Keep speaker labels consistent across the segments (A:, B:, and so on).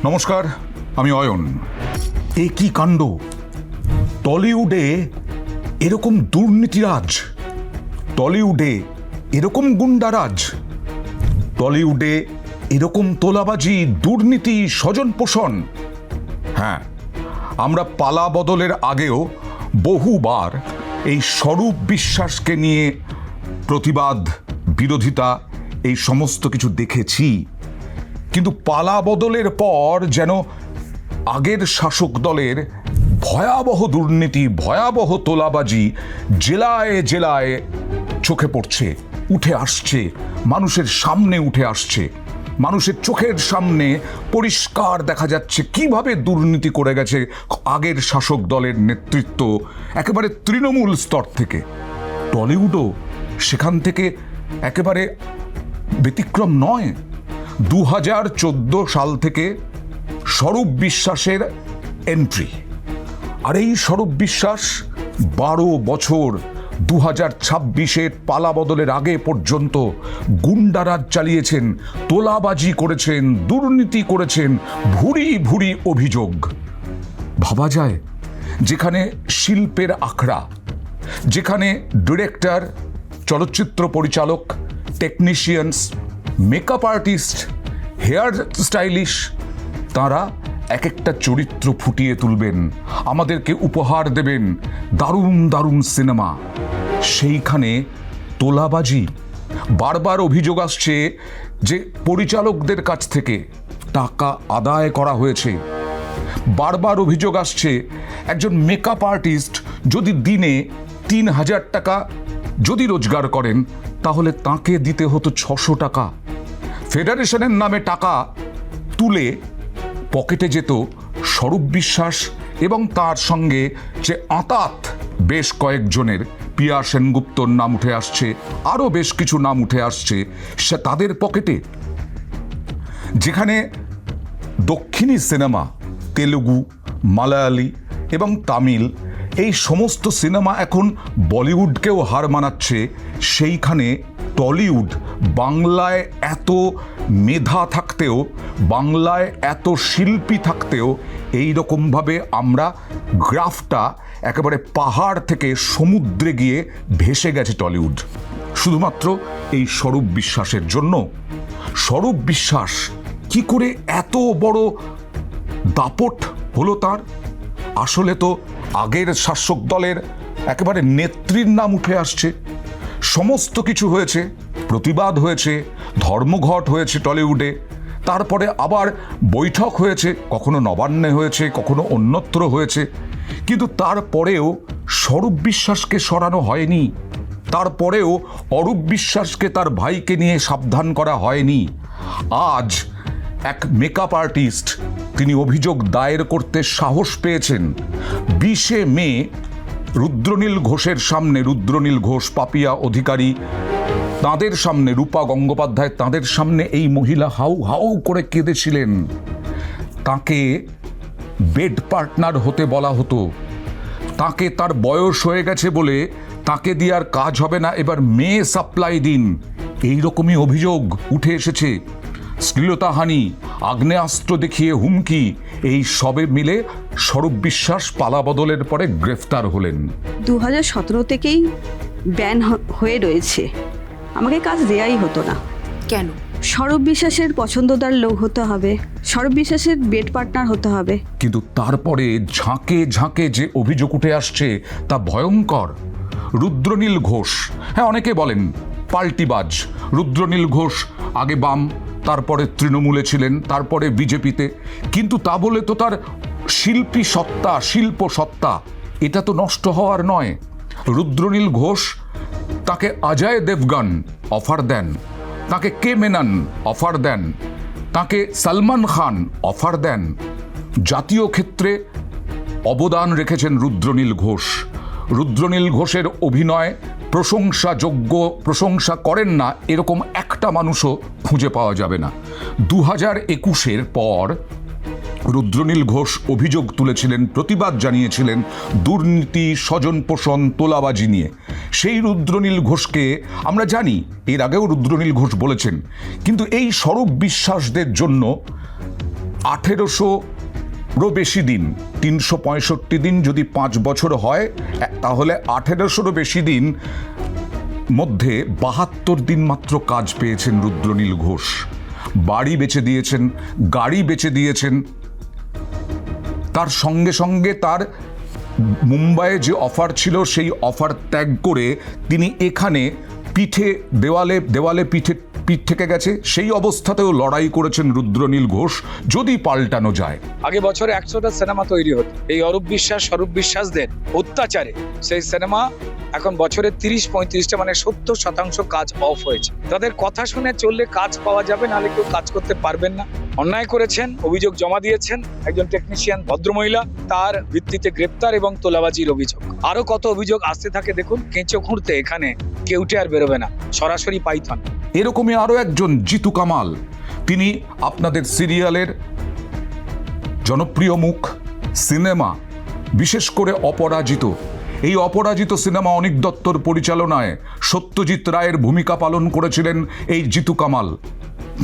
A: নমস্কার, আমি অয়ন। এ কি কাণ্ড! টলিউডে এরকম দুর্নীতিরাজ, টলিউডে এরকম গুন্ডারাজ, টলিউডে এরকম তোলাবাজি, দুর্নীতি, স্বজন পোষণ। হ্যাঁ, আমরা পালা বদলের আগেও বহুবার এই স্বরূপ বিশ্বাসকে নিয়ে প্রতিবাদ, বিরোধিতা, এই সমস্ত কিছু দেখেছি। কিন্তু পালা বদলের পর যেন আগের শাসক দলের ভয়াবহ দুর্নীতি, ভয়াবহ তোলাবাজি জেলায় জেলায় চোখে পড়ছে, উঠে আসছে, মানুষের সামনে উঠে আসছে। মানুষের চোখের সামনে পরিষ্কার দেখা যাচ্ছে কিভাবে দুর্নীতি করে গেছে আগের শাসক দলের নেতৃত্ব, একেবারে তৃণমূল স্তর থেকে। টলিউডও সেখান থেকে একেবারে ব্যতিক্রম নয়। 2014 সাল থেকে স্বরূপ বিশ্বাসের এন্ট্রি, আর এই স্বরূপ বিশ্বাস 12 বছর 2026-এর পালা বদলের আগে পর্যন্ত গুন্ডারাজ চালিয়েছেন, তোলাবাজি করেছেন, দুর্নীতি করেছেন, ভুরি ভুরি অভিযোগ। ভাবা যায়, যেখানে শিল্পের আখড়া, যেখানে ডিরেক্টর, চলচ্চিত্র পরিচালক, technicians, makeup artist, hair stylish, তারা এক একটা চরিত্র ফুটিয়ে তুলবেন, আমাদেরকে উপহার দেবেন দারুণ দারুণ সিনেমা, সেইখানে তোলাবাজি। বারবার অভিযোগ আসছে যে পরিচালকদের কাছ থেকে টাকা আদায় করা হয়েছে। বারবার অভিযোগ আসছে একজন মেকআপ আর্টিস্ট যদি দিনে 3000 টাকা যদি রোজগার করেন, তাহলে তাকে দিতে হতো 600 টাকা। ফেডারেশনের নামে টাকা তুলে পকেটে যেত স্বরূপ বিশ্বাস এবং তার সঙ্গে যে আঁতাত বেশ কয়েকজনের, পিয়া সেনগুপ্তর নাম উঠে আসছে, আরও বেশ কিছু নাম উঠে আসছে, সে তাদের পকেটে। যেখানে দক্ষিণী সিনেমা, তেলুগু, মালায়ালি এবং তামিল, এই সমস্ত সিনেমা এখন বলিউডকেও হার মানাচ্ছে, সেইখানে টলিউড বাংলায় এত মেধা থাকতেও, বাংলায় এত শিল্পী থাকতেও এই রকমভাবে আমরা গ্রাফটা একেবারে পাহাড় থেকে সমুদ্রে গিয়ে ভেসে গেছে টলিউড, শুধুমাত্র এই স্বরূপ বিশ্বাসের জন্য। স্বরূপ বিশ্বাস কি করে এত বড় দাপট হলো তার? আসলে তো আগের শাসক দলের একেবারে নেত্রীর নাম উঠে আসছে, সমস্ত কিছু হয়েছে, প্রতিবাদ হয়েছে, ধর্মঘট হয়েছে টলিউডে, তারপরে আবার বৈঠক হয়েছে, কখনো নবান্নে হয়েছে, কখনো অন্যত্র হয়েছে, কিন্তু তারপরেও স্বরূপ বিশ্বাসকে সরানো হয়নি। তারপরেও অরূপ বিশ্বাসকে, তার ভাইকে নিয়ে সাবধান করা হয়নি। আজ এক মেকআপ আর্টিস্ট, তিনি অভিযোগ দায়ের করতে সাহস পেয়েছেন। 20 মে রুদ্রনীল ঘোষের সামনে, রুদ্রনীল ঘোষ, পাপিয়া অধিকারী, তাঁদের সামনে, রূপা গঙ্গোপাধ্যায়, তাঁদের সামনে এই মহিলা হাউ হাউ করে কেঁদেছিলেন। তাকে বেড পার্টনার হতে বলা হতো, তাকে তার বয়স হয়ে গেছে বলে তাকে দিয়ে আর কাজ হবে না, এবার মেয়ে সাপ্লাই দিন, এই রকমই অভিযোগ উঠে এসেছে। শ্লীলতাহানি, আগ্নেয়াস্ত্র দেখিয়ে হুমকি, এই সবে মিলে স্বরূপ বিশ্বাস পালা বদলের পরে গ্রেফতার হলেন।
B: 2017 থেকেই ব্যান হয়ে রয়েছে, আমাকে কাজ দেয়াই হতো না।
C: কেন?
B: স্বরূপ বিশ্বাসের পছন্দদার লোক হতে হবে, স্বরূপ বিশ্বাসের বেড পার্টনার হতে হবে।
A: কিন্তু তারপরে ঝাঁকে ঝাঁকে যে অভিযোগ উঠে আসছে তা ভয়ঙ্কর। রুদ্রনীল ঘোষ, হ্যাঁ, অনেকে বলেন পাল্টিবাজ। রুদ্রনীল ঘোষ আগে বাম, তারপরে তৃণমূলে ছিলেন, তারপরে বিজেপিতে, কিন্তু তা বলে তো তার শিল্পী সত্তা, শিল্প সত্তা, এটা তো নষ্ট হওয়ার নয়। রুদ্রনীল ঘোষ, তাকে অজয় দেবগন অফার দেন, তাকে কে মেনন অফার দেন, তাকে সলমান খান অফার দেন। জাতীয় ক্ষেত্রে অবদান রেখেছেন রুদ্রনীল ঘোষ। রুদ্রনীল ঘোষের অভিনয় প্রশংসাযোগ্য, প্রশংসা করেন না এরকম একটা মানুষও খুঁজে পাওয়া যাবে না। 2021-এর পর রুদ্রনীল ঘোষ অভিযোগ তুলেছিলেন, প্রতিবাদ জানিয়েছিলেন দুর্নীতি, স্বজন পোষণ, তোলাবাজি নিয়ে। সেই রুদ্রনীল ঘোষকে আমরা জানি, এর আগেও রুদ্রনীল ঘোষ বলেছেন, কিন্তু এই স্বরূপ বিশ্বাসদের জন্য 1800 বেশি দিন, 365 দিন যদি 5 বছর হয়, তাহলে 1800 বেশি দিন মধ্যে 72 দিন মাত্র কাজ পেয়েছেন রুদ্রনীল ঘোষ। বাড়ি বেচে দিয়েছেন, গাড়ি বেচে দিয়েছেন, তার সঙ্গে সঙ্গে তার মুম্বাইয়ে যে অফার ছিল সেই অফার ত্যাগ করে তিনি এখানে দেওয়ালে পিঠ থেকে গেছে, সেই অবস্থাতেও লড়াই করেছেন রুদ্রনীল ঘোষ। যদি পাল্টানো যায়,
C: আগে বছরে 100টা সিনেমা তৈরি হতো, এই অরূপ বিশ্বাস স্বরূপ বিশ্বাসদের অত্যাচারে সেই সিনেমা এখন বছরে 30-35টা মানে 70% কাজ অফ হয়েছে। তাদের কথা শুনে চললে কাজ পাওয়া যাবে, নাহলে কেউ কাজ করতে পারবেন না। অন্যায় করেছেন, অভিযোগ জমা দিয়েছেন, একজন টেকনিশিয়ান ভদ্রমহিলা, তার ভিত্তিতে গ্রেপ্তার এবং তোলাবাজির অভিযোগ। আরো কত অভিযোগ আসতে থাকে দেখুন। কেঁচো খুঁড়তে এখানে কেউটে আর বেরোবে না, সরাসরি পাইথন।
A: এরকমই আরো একজন জিতু কামাল, তিনি আপনাদের সিরিয়ালের জনপ্রিয় মুখ। সিনেমা, বিশেষ করে অপরাজিত, এই অপরাজিত সিনেমা অনিক দত্তর পরিচালনায় সত্যজিৎ রায়ের ভূমিকা পালন করেছিলেন এই জিতু কামাল।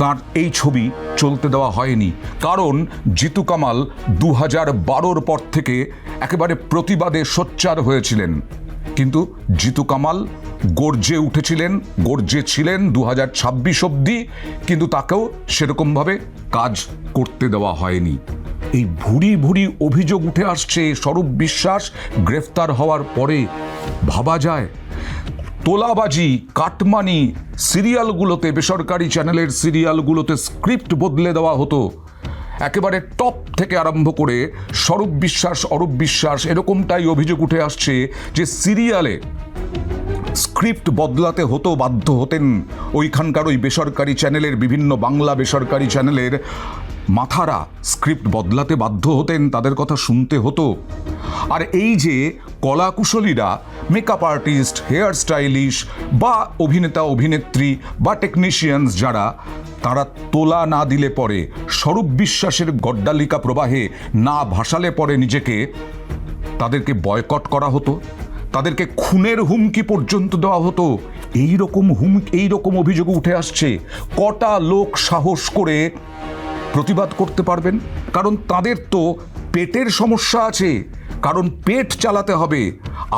A: তার এই ছবি চলতে দেওয়া হয়নি, কারণ জিতু কামাল 2012 পর থেকে একেবারে প্রতিবাদে সোচ্চার হয়েছিলেন। কিন্তু জিতু কামাল গর্জে ছিলেন 2026 অবধি, কিন্তু তাকেও সেরকমভাবে কাজ করতে দেওয়া হয়নি। এই ভুরি অভিযোগ উঠে আসছে স্বরূপ বিশ্বাস গ্রেফতার হওয়ার পরে। ভাবা যায়, তোলাবাজি, কাটমানি সিরিয়ালগুলোতে, বেসরকারি চ্যানেলের সিরিয়ালগুলোতে স্ক্রিপ্ট বদলে দেওয়া হতো। একেবারে টপ থেকে আরম্ভ করে স্বরূপ বিশ্বাস, অরূপ বিশ্বাস, এরকমটাই অভিযোগ উঠে আসছে যে সিরিয়ালে স্ক্রিপ্ট বদলাতে বাধ্য হতেন ওইখানকার ওই বেসরকারি চ্যানেলের, বিভিন্ন বাংলা বেসরকারি চ্যানেলের মাথারা স্ক্রিপ্ট বদলাতে বাধ্য হতেন, তাদের কথা শুনতে হতো। আর এই যে কলাকুশলীরা, মেকআপ আর্টিস্ট, হেয়ার স্টাইলিশ বা অভিনেতা অভিনেত্রী বা টেকনিশিয়ানস যারা, তারা তোলা না দিলে পরে, স্বরূপ বিশ্বাসের গড্ডালিকা প্রবাহে না ভাসালে পরে নিজেকে, তাদেরকে বয়কট করা হতো, তাদেরকে খুনের হুমকি পর্যন্ত দেওয়া হতো। এই রকম অভিযোগ উঠে আসছে। কটা লোক সাহস করে প্রতিবাদ করতে পারবেন? কারণ তাদের তো পেটের সমস্যা আছে, কারণ পেট চালাতে হবে।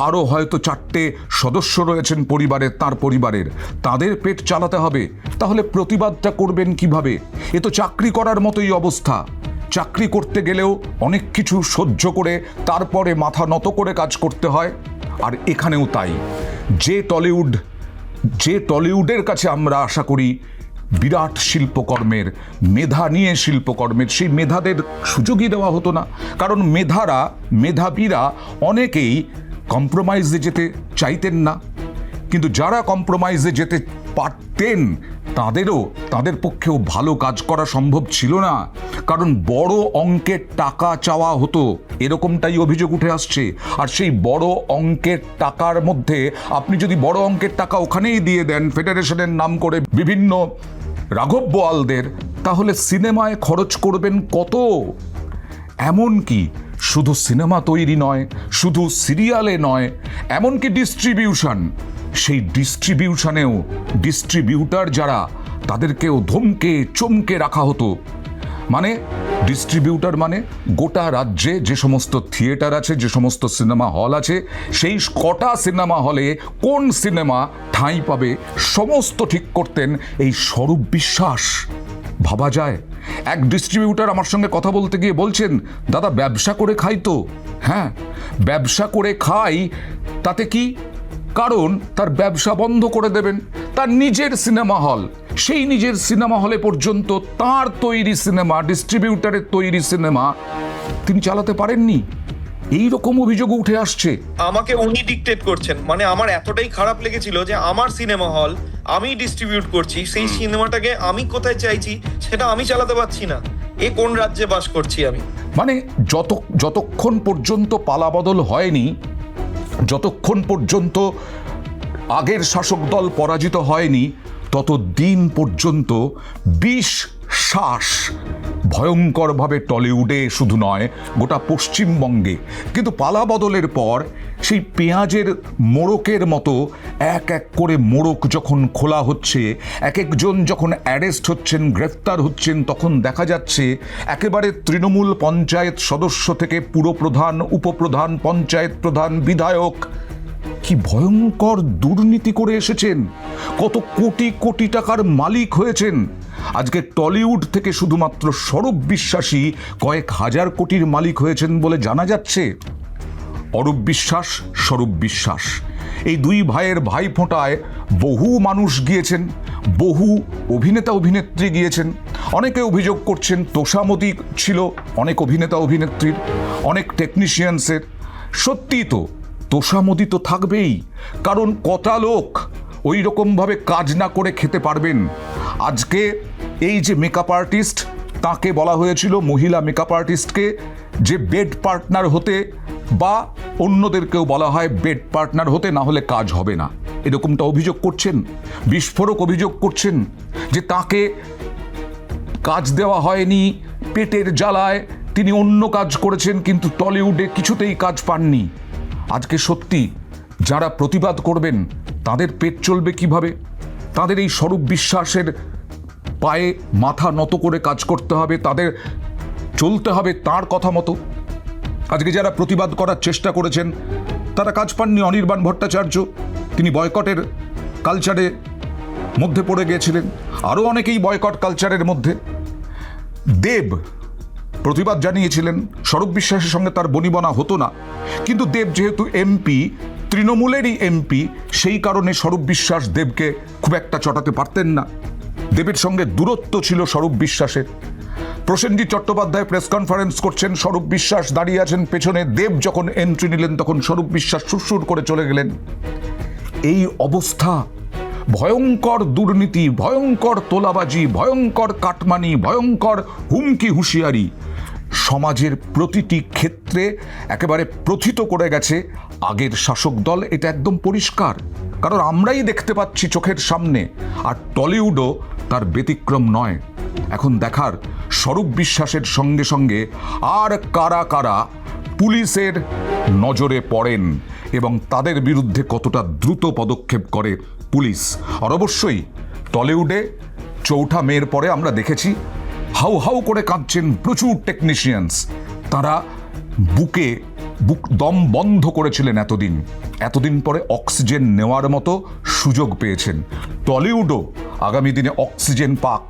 A: আরও হয়তো 4টে সদস্য রয়েছেন পরিবারের, তার পরিবারের, তাদের পেট চালাতে হবে। তাহলে প্রতিবাদটা করবেন কিভাবে? এ তো চাকরি করার মতোই অবস্থা। চাকরি করতে গেলেও অনেক কিছু সহ্য করে তারপরে মাথা নত করে কাজ করতে হয়। আর এখানেও তাই। যে টলিউডের কাছে আমরা আশা করি বিরাট শিল্পকর্মের, মেধা নিয়ে শিল্পকর্মের, সেই মেধাদের সুযোগই দেওয়া হতো না। কারণ মেধাবীরা অনেকেই কম্প্রোমাইজে যেতে চাইতেন না। কিন্তু যারা কম্প্রোমাইজে যেতে পারতেন, তাদের পক্ষেও ভালো কাজ করা সম্ভব ছিল না, কারণ বড় অঙ্কের টাকা চাওয়া হতো। এরকমটাই অভিযোগ উঠে আসছে। আর সেই বড় অঙ্কের টাকার মধ্যে আপনি যদি বড় অঙ্কের টাকা ওখানেই দিয়ে দেন, ফেডারেশনের নাম করে বিভিন্ন রাঘব বোয়ালদের, তাহলে সিনেমায় খরচ করবেন কত? এমনকি শুধু সিনেমা তৈরি নয়, শুধু সিরিয়ালে নয়, এমনকি ডিস্ট্রিবিউশন, সেই ডিস্ট্রিবিউশনেও ডিস্ট্রিবিউটার যারা, তাদেরকেও ধমকে চমকে রাখা হতো। মানে ডিস্ট্রিবিউটার মানে গোটা রাজ্যে যে সমস্ত থিয়েটার আছে, যে সমস্ত সিনেমা হল আছে, সেই কটা সিনেমা হলে কোন সিনেমা ঠাঁই পাবে সমস্ত ঠিক করতেন এই স্বরূপ বিশ্বাস। ভাবা যায়, এক ডিস্ট্রিবিউটার আমার সঙ্গে কথা বলতে গিয়ে বলছেন, দাদা ব্যবসা করে খাই তো। হ্যাঁ, ব্যবসা করে খাই, তাতে কি? কারণ তার ব্যবসা বন্ধ করে দেবেন। তার নিজের সিনেমা হল, সেই নিজের সিনেমা হলে পর্যন্ত তার তৈরি সিনেমা, ডিস্ট্রিবিউটারের তৈরি সিনেমা তিনি চালাতে পারেননি। এই রকম অভিযোগ উঠে আসছে।
D: আমাকে উনি ডিকটেট করছেন, মানে আমার এতটাই খারাপ লেগেছিল যে আমার সিনেমা হল, আমি ডিস্ট্রিবিউট করছি, সেই সিনেমাটাকে আমি কোথায় চাইছি সেটা আমি চালাতে পারছি না। এ কোন রাজ্যে বাস করছি আমি?
A: মানে যতক্ষণ পর্যন্ত পালাবদল হয়নি, যতক্ষণ পর্যন্ত আগের শাসক দল পরাজিত হয়নি, ততদিন পর্যন্ত বিষ শ্বাস ভয়ঙ্করভাবে টলিউডে শুধু নয় গোটা পশ্চিমবঙ্গে, কিন্তু পালা বদলের পর সেই পেঁয়াজের মোড়কের মতো এক এক করে মোড়ক যখন খোলা হচ্ছে, এক একজন যখন অ্যারেস্ট হচ্ছেন, গ্রেফতার হচ্ছেন, তখন দেখা যাচ্ছে একেবারে তৃণমূল পঞ্চায়েত সদস্য থেকে পুরপ্রধান, উপপ্রধান, পঞ্চায়েত প্রধান, বিধায়ক কি ভয়ঙ্কর দুর্নীতি করে এসেছেন, কত কোটি কোটি টাকার মালিক হয়েছেন। আজকে টলিউড থেকে শুধুমাত্র স্বরূপ বিশ্বাসী কয়েক হাজার কোটির মালিক হয়েছেন বলে জানা যাচ্ছে। অরূপ বিশ্বাস, স্বরূপ বিশ্বাস, এই দুই ভাইয়ের ভাইফোঁটায় বহু মানুষ গিয়েছেন, বহু অভিনেতা অভিনেত্রী গিয়েছেন। অনেকে অভিযোগ করছেন তোষামতি ছিল অনেক অভিনেতা অভিনেত্রীর, অনেক টেকনিশিয়ানসের। সত্যি তো তোষামতি তো থাকবেই, কারণ কটা লোক ওই রকমভাবে কাজ না করে খেতে পারবেন। আজকে এই যে মেকআপ আর্টিস্ট, তাকে বলা হয়েছিল, মহিলা মেকআপ আর্টিস্টকে, যে বেড পার্টনার হতে বা অন্যদেরকেও বলা হয় বেড পার্টনার হতে, না হলে কাজ হবে না, এরকমটা অভিযোগ করছেন। বিস্ফোরক অভিযোগ করছেন যে তাকে কাজ দেওয়া হয়নি, পেটের জ্বালায় তিনি অন্য কাজ করেছেন, কিন্তু টলিউডে কিছুতেই কাজ পাননি। আজকে সত্যি যারা প্রতিবাদ করবেন তাদের পেট চলবে কিভাবে? তাদের এই স্বরূপ বিশ্বাসের পায়ে মাথা নত করে কাজ করতে হবে, তাদের চলতে হবে তার কথা মতো। আজকে যারা প্রতিবাদ করার চেষ্টা করেছেন তারা কাজ পাননি। অনির্বাণ ভট্টাচার্য, তিনি বয়কটের কালচারে মধ্যে পড়ে গিয়েছিলেন, আরও অনেকেই বয়কট কালচারের মধ্যে। দেব প্রতিবাদ জানিয়েছিলেন, স্বরূপ বিশ্বাসের সঙ্গে তার বনিবনা হতো না, কিন্তু দেব যেহেতু এমপি, তৃণমূলেরই এমপি, সেই কারণে স্বরূপ বিশ্বাস দেবকে খুব একটা চটাতে পারতেন না। দেবের সঙ্গে দূরত্ব ছিল স্বরূপ বিশ্বাসের। প্রসেনজিৎ চট্টোপাধ্যায় প্রেস কনফারেন্স করছেন, স্বরূপ বিশ্বাস দাঁড়িয়ে আছেন পেছনে। দেব যখন এন্ট্রি নিলেন তখন স্বরূপ বিশ্বাস সুরসুর করে চলে গেলেন। এই অবস্থা, ভয়ঙ্কর দুর্নীতি, ভয়ঙ্কর তোলাবাজি, ভয়ঙ্কর কাটমানি, ভয়ঙ্কর হুমকি হুঁশিয়ারি সমাজের প্রতিটি ক্ষেত্রে একেবারে প্রথিত করে গেছে আগের শাসক দল। এটা একদম পরিষ্কার, কারণ আমরাই দেখতে পাচ্ছি চোখের সামনে, আর টলিউডও তার ব্যতিক্রম নয়। এখন দেখার স্বরূপ বিশ্বাসের সঙ্গে সঙ্গে আর কারা কারা পুলিশের নজরে পড়েন এবং তাদের বিরুদ্ধে কতটা দ্রুত পদক্ষেপ করে পুলিশ। আর অবশ্যই টলিউডে চৌঠা মের পরে আমরা দেখেছি হাউ হাউ করে কাঁদছেন প্রচুর টেকনিশিয়ানস। তারা বুক দম বন্ধ করেছিলেন এতদিন পরে অক্সিজেন নেওয়ার মতো সুযোগ পেয়েছেন। টলিউডও আগামী দিনে অক্সিজেন পাক,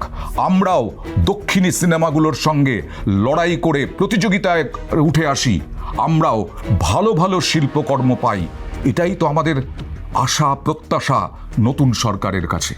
A: আমরাও দক্ষিণী সিনেমাগুলোর সঙ্গে লড়াই করে প্রতিযোগিতায় উঠে আসি, আমরাও ভালো ভালো শিল্পকর্ম পাই। এটাই তো আমাদের আশা প্রত্যাশা নতুন সরকারের কাছে।